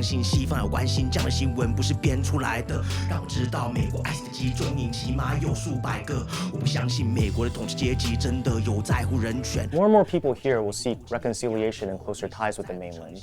信西方有关心这样的新闻不是编出来的。让我知道美国 ICE 的机专营起码有数百个。我不相信美国的统治阶级真的有在乎人权。More and more people here will seek reconciliation and closer ties with the mainland.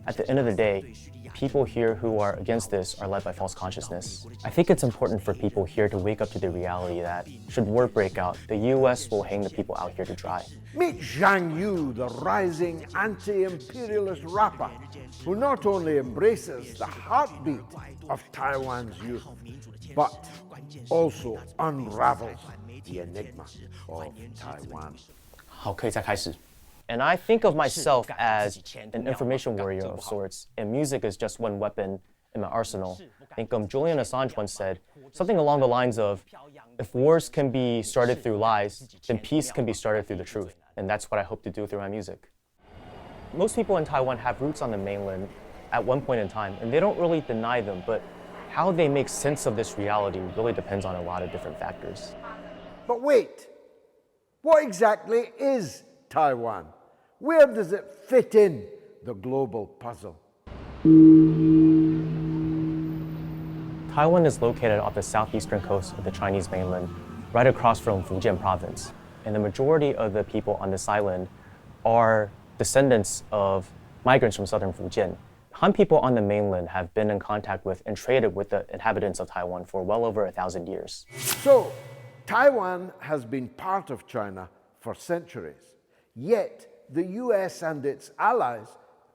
At the end of the day, people here who are against this are led by false consciousness. I think it's important for people here to wake up to the reality that should war break out, the US will hang the people out here to dry. Meet Zhang Yu, the rising anti-imperialist rapper, who not only embraces the heartbeat of Taiwan's youth, but also unravels the enigma of Taiwan. 好，可以再开始。And I think of myself as an information warrior of sorts, and music is just one weapon in my arsenal. I think Julian Assange once said something along the lines of, if wars can be started through lies, then peace can be started through the truth. And that's what I hope to do through my music. Most people in Taiwan have roots on the mainland at one point in time, and they don't really deny them, but how they make sense of this reality really depends on a lot of different factors. But wait, what exactly is Taiwan? Where does it fit in the global puzzle? Taiwan is located off the southeastern coast of the Chinese mainland, right across from Fujian province. And the majority of the people on this island are descendants of migrants from southern Fujian. Han people on the mainland have been in contact with and traded with the inhabitants of Taiwan for well over 1,000 years. So, Taiwan has been part of China for centuries, yet the US and its allies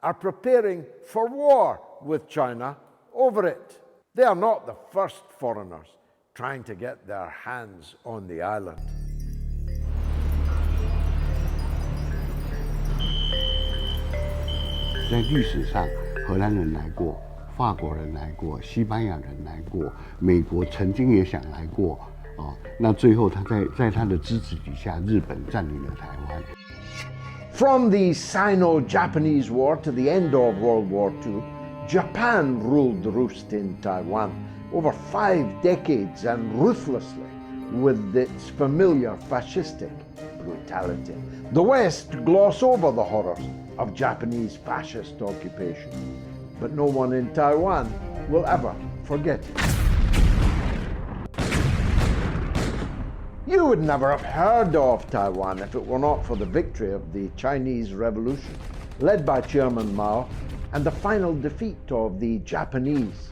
are preparing for war with China over it. They are not the first foreigners trying to get their hands on the island. 在历史上，荷兰人来过，法国人来过，西班牙人来过，美国曾经也想来过，那最后他在他的支持底下，日本占领了台湾。From the Sino-Japanese War to the end of World War II, Japan ruled the roost in Taiwan over 5 decades and ruthlessly with its familiar fascistic brutality. The West gloss over the horrors of Japanese fascist occupation, but no one in Taiwan will ever forget it. You would never have heard of Taiwan if it were not for the victory of the Chinese Revolution, led by Chairman Mao, and the final defeat of the Japanese.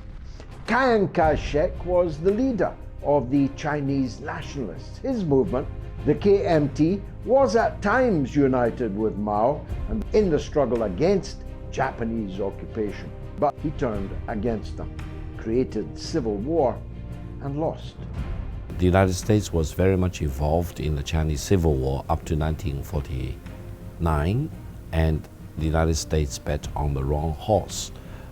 Chiang Kai-shek was the leader of the Chinese nationalists. His movement, the KMT, was at times united with Mao and in the struggle against Japanese occupation, but he turned against them, created civil war, and lost. The United States was very much involved in the Chinese Civil War up to 1949, and the United States bet on the wrong horse.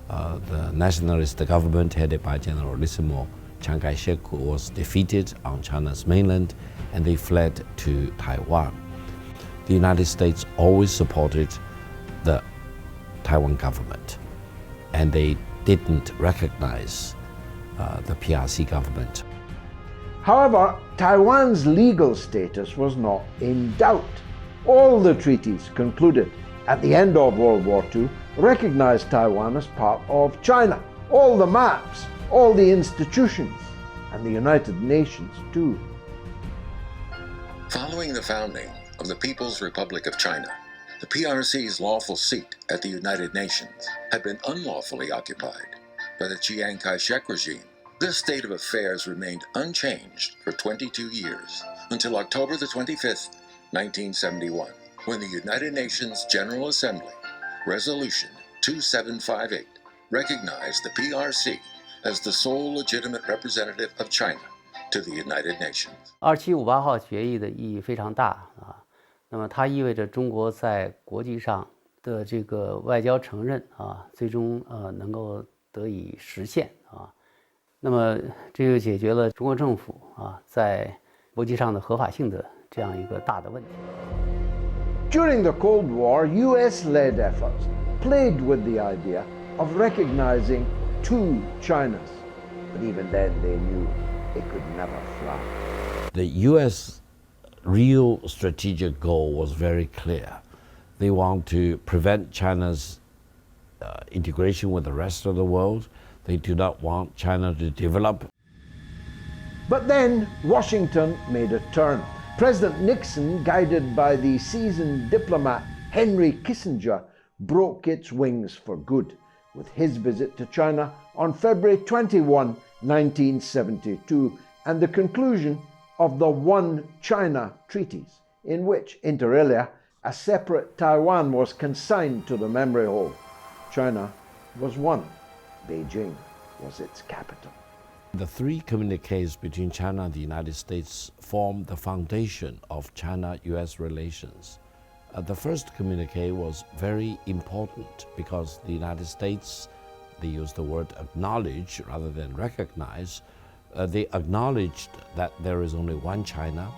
The nationalist government headed by Generalissimo Chiang Kai-shek was defeated on China's mainland, and they fled to Taiwan. The United States always supported the Taiwan government, and they didn't recognize the PRC government. However, Taiwan's legal status was not in doubt. All the treaties concluded at the end of World War II recognized Taiwan as part of China. All the maps, all the institutions, and the United Nations too. Following the founding of the People's Republic of China, the PRC's lawful seat at the United Nations had been unlawfully occupied by the Chiang Kai-shek regime. This state of affairs remained unchanged for 22 years, until October the 25th, 1971, when the United Nations General Assembly, Resolution 2758, recognized the PRC as the sole legitimate representative of China to the United Nations. 2758号决议的意义非常大啊，那么它意味着中国在国际上的这个外交承认啊，最终能够得以实现啊。那么这就解决了中国政府在国际上的合法性的这样一个大的问题。During the Cold War, US-led efforts played with the idea of recognizing 2 Chinas, but even then they knew it could never fly. The US real strategic goal was very clear. They want to prevent China's integration with the rest of the world. They do not want China to develop. But then Washington made a turn. President Nixon, guided by the seasoned diplomat Henry Kissinger, broke its wings for good with his visit to China on February 21, 1972, and the conclusion of the One China treaties, in which, inter alia, a separate Taiwan was consigned to the memory hole. China was one. Beijing was its capital. The three communiques between China and the United States form the foundation of China-US relations. The first communique was very important because the United States, they used the word acknowledge rather than recognize. They acknowledged that there is only one China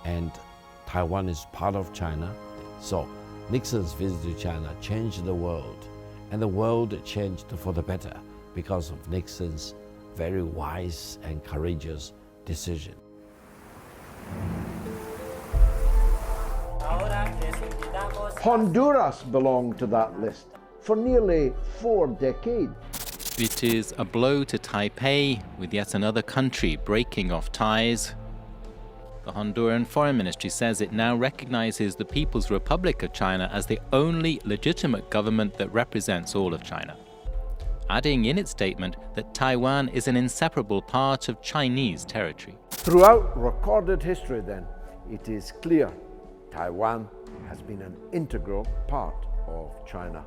and Taiwan is part of China. So Nixon's visit to China changed the world, and the world changed for the better because of Nixon's very wise and courageous decision. Honduras belonged to that list for nearly 4 decades. It is a blow to Taipei, with yet another country breaking off ties. The Honduran Foreign Ministry says it now recognizes the People's Republic of China as the only legitimate government that represents all of China, adding in its statement that Taiwan is an inseparable part of Chinese territory. Throughout recorded history, then, it is clear Taiwan has been an integral part of China.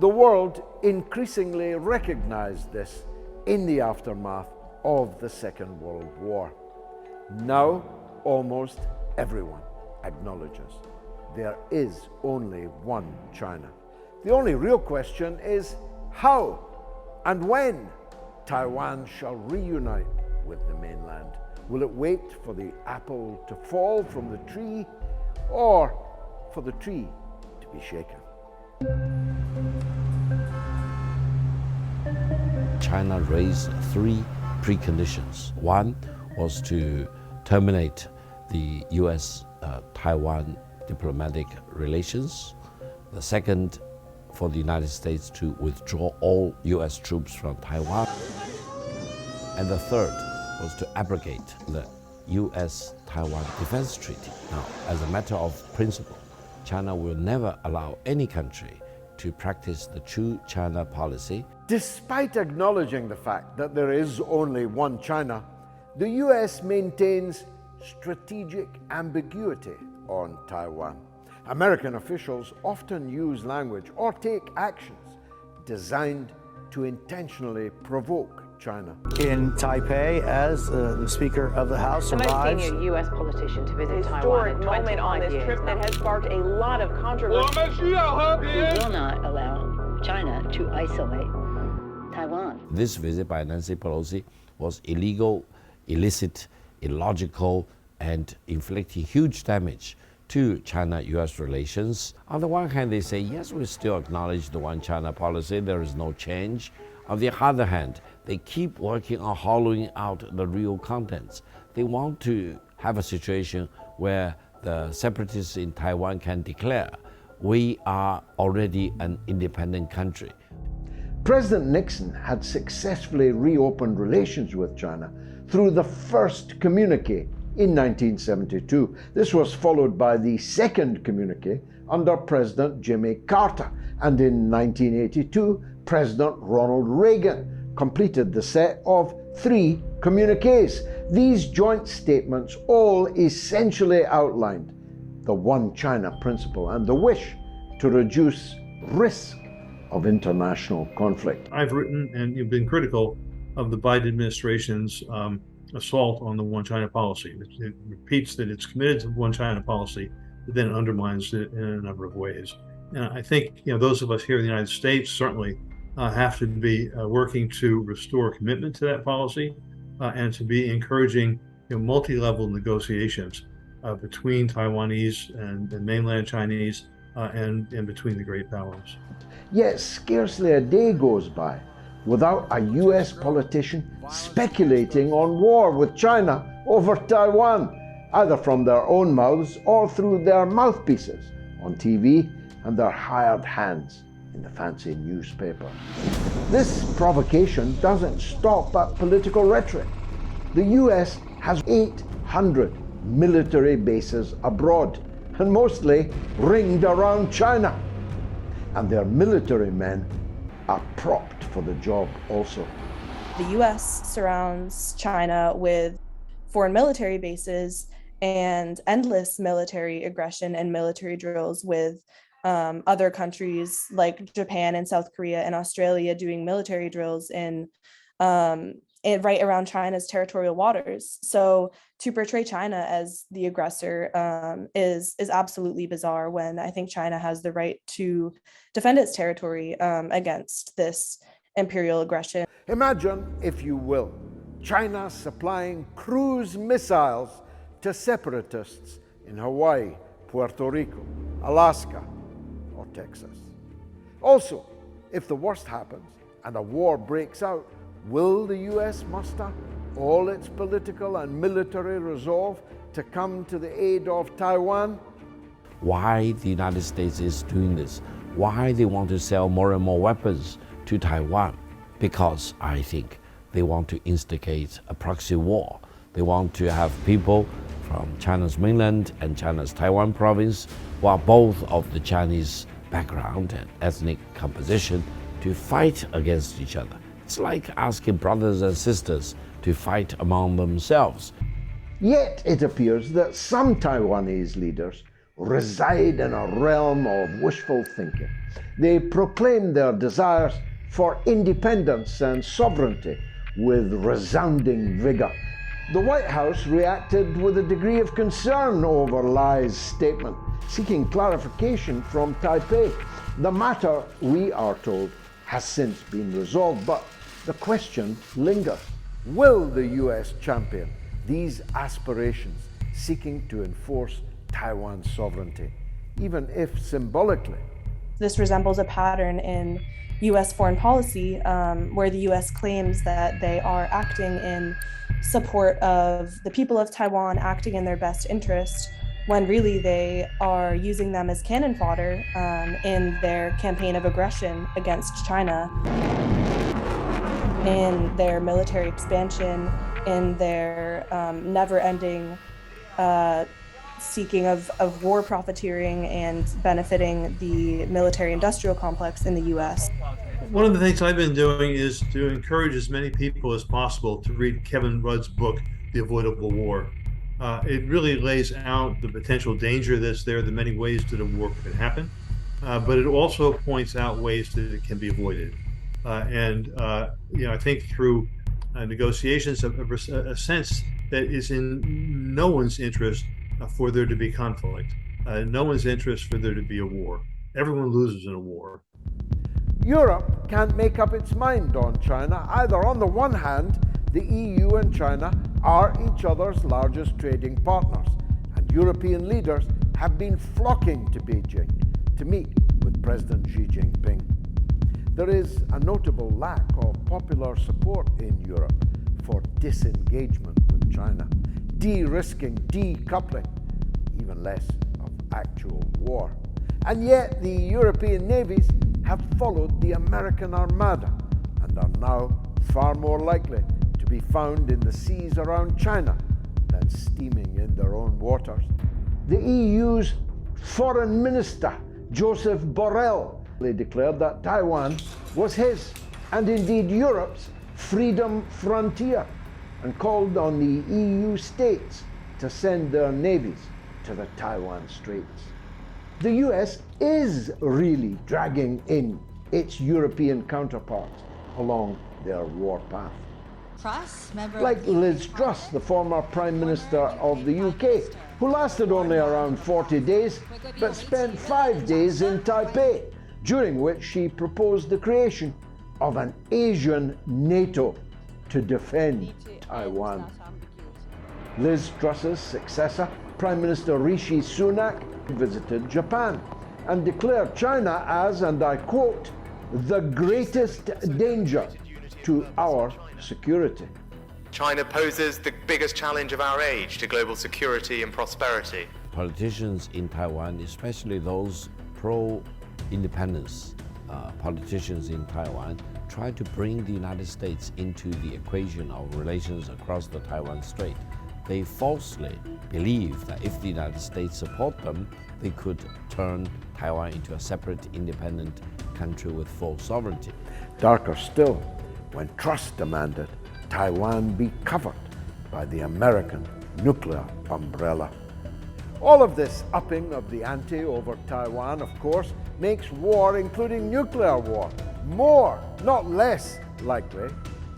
The world increasingly recognized this in the aftermath of the Second World War. Now, almost everyone acknowledges there is only one China. The only real question is how and when Taiwan shall reunite with the mainland. Will it wait for the apple to fall from the tree, or for the tree to be shaken? China raised three preconditions. One was to terminate the US-Taiwan diplomatic relations. The second, for the United States to withdraw all US troops from Taiwan. And the third was to abrogate the US-Taiwan Defense Treaty. Now, as a matter of principle, China will never allow any country to practice the true China policy. Despite acknowledging the fact that there is only one China, the US maintains strategic ambiguity on Taiwan. American officials often use language or take actions designed to intentionally provoke China. In Taipei, as the Speaker of the House arrives, senior U.S. politician to visit Taiwan in 25 moment on this trip that has sparked a lot of controversy. We will not allow China to isolate Taiwan. This visit by Nancy Pelosi was illegal, illicit, illogical, and inflicting huge damage to China-US relations. On the one hand, they say, yes, we still acknowledge the one China policy, there is no change. On the other hand, they keep working on hollowing out the real contents. They want to have a situation where the separatists in Taiwan can declare, we are already an independent country. President Nixon had successfully reopened relations with China through the first communique in 1972. This was followed by the second communique under President Jimmy Carter, and in 1982, President Ronald Reagan completed the set of 3 communiques. These joint statements all essentially outlined the one China principle and the wish to reduce risk of international conflict. I've written and you've been critical of the Biden administration's assault on the one China policy. It repeats that it's committed to one China policy, but then undermines it in a number of ways. And I think those of us here in the United States certainly have to be working to restore commitment to that policy and to be encouraging multi-level negotiations between Taiwanese and mainland Chinese and between the great powers. Yet scarcely a day goes by without a US politician speculating on war with China over Taiwan, either from their own mouths or through their mouthpieces on TV and their hired hands in the fancy newspaper. This provocation doesn't stop at political rhetoric. The US has 800 military bases abroad, and mostly ringed around China. And their military men are propped for the job also. The US surrounds China with foreign military bases and endless military aggression and military drills with other countries like Japan and South Korea and Australia doing military drills in right around China's territorial waters. So to portray China as the aggressor is absolutely bizarre, when I think China has the right to defend its territory against this imperial aggression. Imagine, if you will, China supplying cruise missiles to separatists in Hawaii, Puerto Rico, Alaska, or Texas. Also, if the worst happens and a war breaks out, will the US muster all its political and military resolve to come to the aid of Taiwan? Why the United States is doing this, why they want to sell more and more weapons to Taiwan? Because I think they want to instigate a proxy war. They want to have people from China's mainland and China's Taiwan province, who are both of the Chinese background and ethnic composition, to fight against each other. It's like asking brothers and sisters to fight among themselves. Yet it appears that some Taiwanese leaders reside in a realm of wishful thinking. They proclaim their desires for independence and sovereignty with resounding vigor. The White House reacted with a degree of concern over Li's statement, seeking clarification from Taipei. The matter, we are told, has since been resolved, but the question lingers. Will the US champion these aspirations seeking to enforce Taiwan's sovereignty, even if symbolically? This resembles a pattern in US foreign policy, where the US claims that they are acting in support of the people of Taiwan, acting in their best interest, when really they are using them as cannon fodder in their campaign of aggression against China, in their military expansion, in their never-ending seeking of war profiteering and benefiting the military-industrial complex in the US. One of the things I've been doing is to encourage as many people as possible to read Kevin Rudd's book, The Avoidable War. It really lays out the potential danger that's there, the many ways that a war could happen, but it also points out ways that it can be avoided. I think through negotiations, a sense that is in no one's interest for there to be conflict, no one's interest for there to be a war. Everyone loses in a war. Europe can't make up its mind on China either. On the one hand, the EU and China are each other's largest trading partners, and European leaders have been flocking to Beijing to meet with President Xi Jinping. There is a notable lack of popular support in Europe for disengagement with China, de-risking, decoupling, even less of actual war. And yet the European navies have followed the American Armada and are now far more likely to be found in the seas around China than steaming in their own waters. The EU's Foreign Minister, Joseph Borrell, declared that Taiwan was his, and indeed Europe's, freedom frontier, and called on the EU states to send their navies to the Taiwan Straits. The US is really dragging in its European counterparts along their war path. Like Liz Truss, the former Prime Minister of the UK, who lasted only around 40 days, but spent 5 days in Taipei, during which she proposed the creation of an Asian NATO to defend Taiwan. Liz Truss's successor, Prime Minister Rishi Sunak, visited Japan and declared China as, and I quote, the greatest danger to our security. China poses the biggest challenge of our age to global security and prosperity. Politicians in Taiwan, especially those pro-independence politicians in Taiwan try to bring the United States into the equation of relations across the Taiwan Strait. They falsely believe that if the United States support them, they could turn Taiwan into a separate, independent country with full sovereignty. Darker still, when trust demanded Taiwan be covered by the American nuclear umbrella. All of this upping of the ante over Taiwan, of course, makes war, including nuclear war, more, not less likely.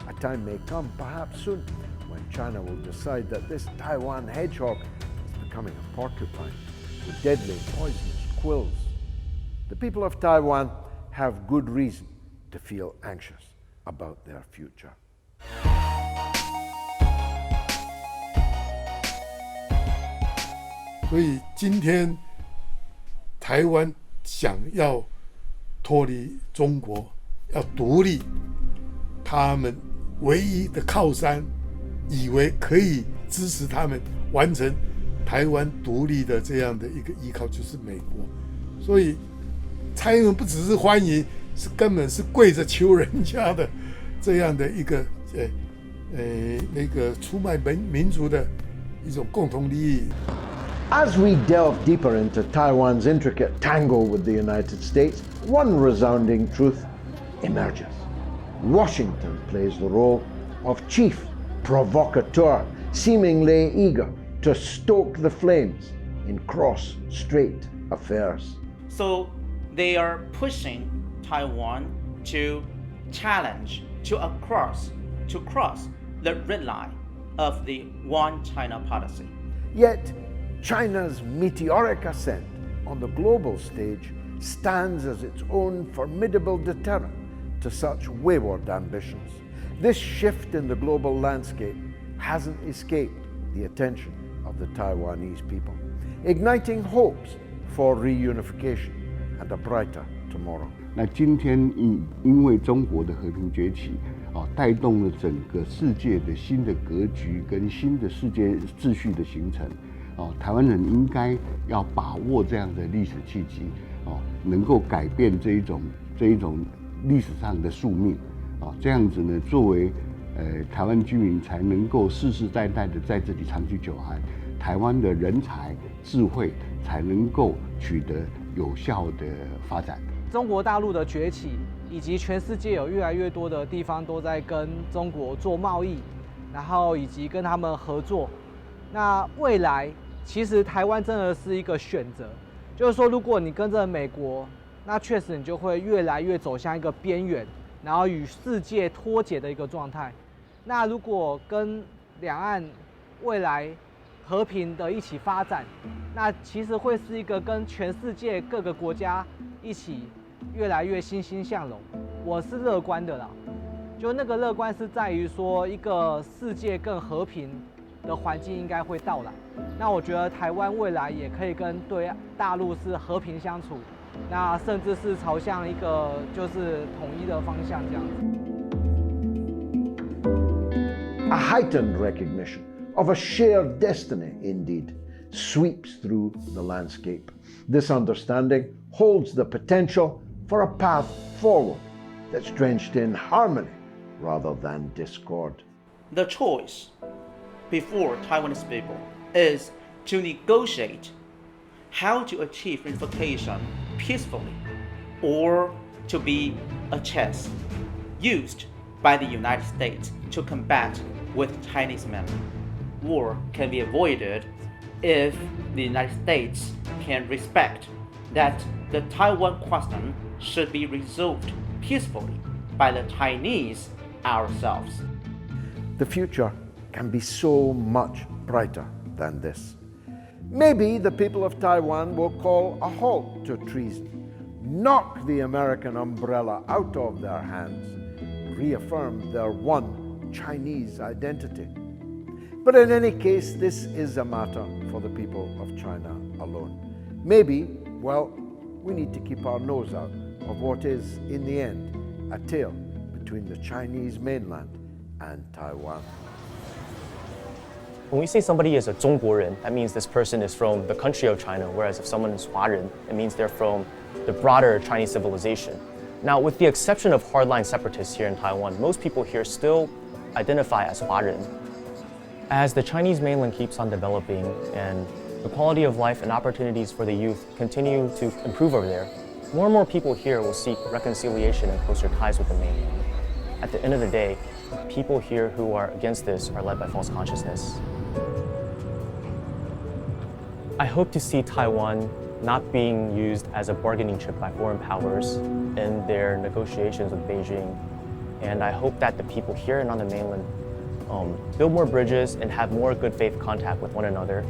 A time may come, perhaps soon, when China will decide that this Taiwan hedgehog is becoming a porcupine with deadly poisonous quills. The people of Taiwan have good reason to feel anxious about their future. 所以今天台湾想要脱离中国，要独立，他们唯一的靠山，以为可以支持他们完成台湾独立的这样的一个依靠，就是美国。所以蔡英文不只是欢迎，是根本是跪着求人家的这样的一个那个出卖民族的一种共同利益。 As we delve deeper into Taiwan's intricate tangle with the United States, one resounding truth emerges. Washington plays the role of chief provocateur, seemingly eager to stoke the flames in cross-Strait affairs. So they are pushing Taiwan to challenge, to cross the red line of the One China policy. Yet, China's meteoric ascent on the global stage stands as its own formidable deterrent to such wayward ambitions. This shift in the global landscape hasn't escaped the attention of the Taiwanese people, igniting hopes for reunification and a brighter tomorrow. 那今天因为中国的和平崛起，带动了整个世界的新的格局跟新的世界秩序的形成。 台湾人应该要把握这样的历史契机，能够改变这一种历史上的宿命，这样子呢，作为台湾居民才能够世世代代的在这里长居久安，台湾的人才智慧才能够取得有效的发展。中国大陆的崛起，以及全世界有越来越多的地方都在跟中国做贸易，然后以及跟他们合作，那未来。 其实台湾真的是一个选择，就是说，如果你跟着美国，那确实你就会越来越走向一个边缘，然后与世界脱节的一个状态。那如果跟两岸未来和平的一起发展，那其实会是一个跟全世界各个国家一起越来越欣欣向荣。我是乐观的啦，就那个乐观是在于说一个世界更和平。 的环境应该会到来，那我觉得台湾未来也可以跟对大陆是和平相处，那甚至是朝向一个就是统一的方向这样子。 A heightened recognition of a shared destiny, indeed, sweeps through the landscape. This understanding holds the potential for a path forward that's drenched in harmony rather than discord. The choice before Taiwanese people is to negotiate how to achieve unification peacefully, or to be a chess used by the United States to combat with Chinese men. War can be avoided if the United States can respect that the Taiwan question should be resolved peacefully by the Chinese ourselves. The future can be so much brighter than this. Maybe the people of Taiwan will call a halt to treason, knock the American umbrella out of their hands, reaffirm their one Chinese identity. But in any case, this is a matter for the people of China alone. Maybe, well, we need to keep our nose out of what is, in the end, a tale between the Chinese mainland and Taiwan. When we say somebody is a 中国人, that means this person is from the country of China, whereas if someone is 华人, it means they're from the broader Chinese civilization. Now, with the exception of hardline separatists here in Taiwan, most people here still identify as Huarren. As the Chinese mainland keeps on developing and the quality of life and opportunities for the youth continue to improve over there, more and more people here will seek reconciliation and closer ties with the mainland. At the end of the day, people here who are against this are led by false consciousness. I hope to see Taiwan not being used as a bargaining chip by foreign powers in their negotiations with Beijing. And I hope that the people here and on the mainland build more bridges and have more good faith contact with one another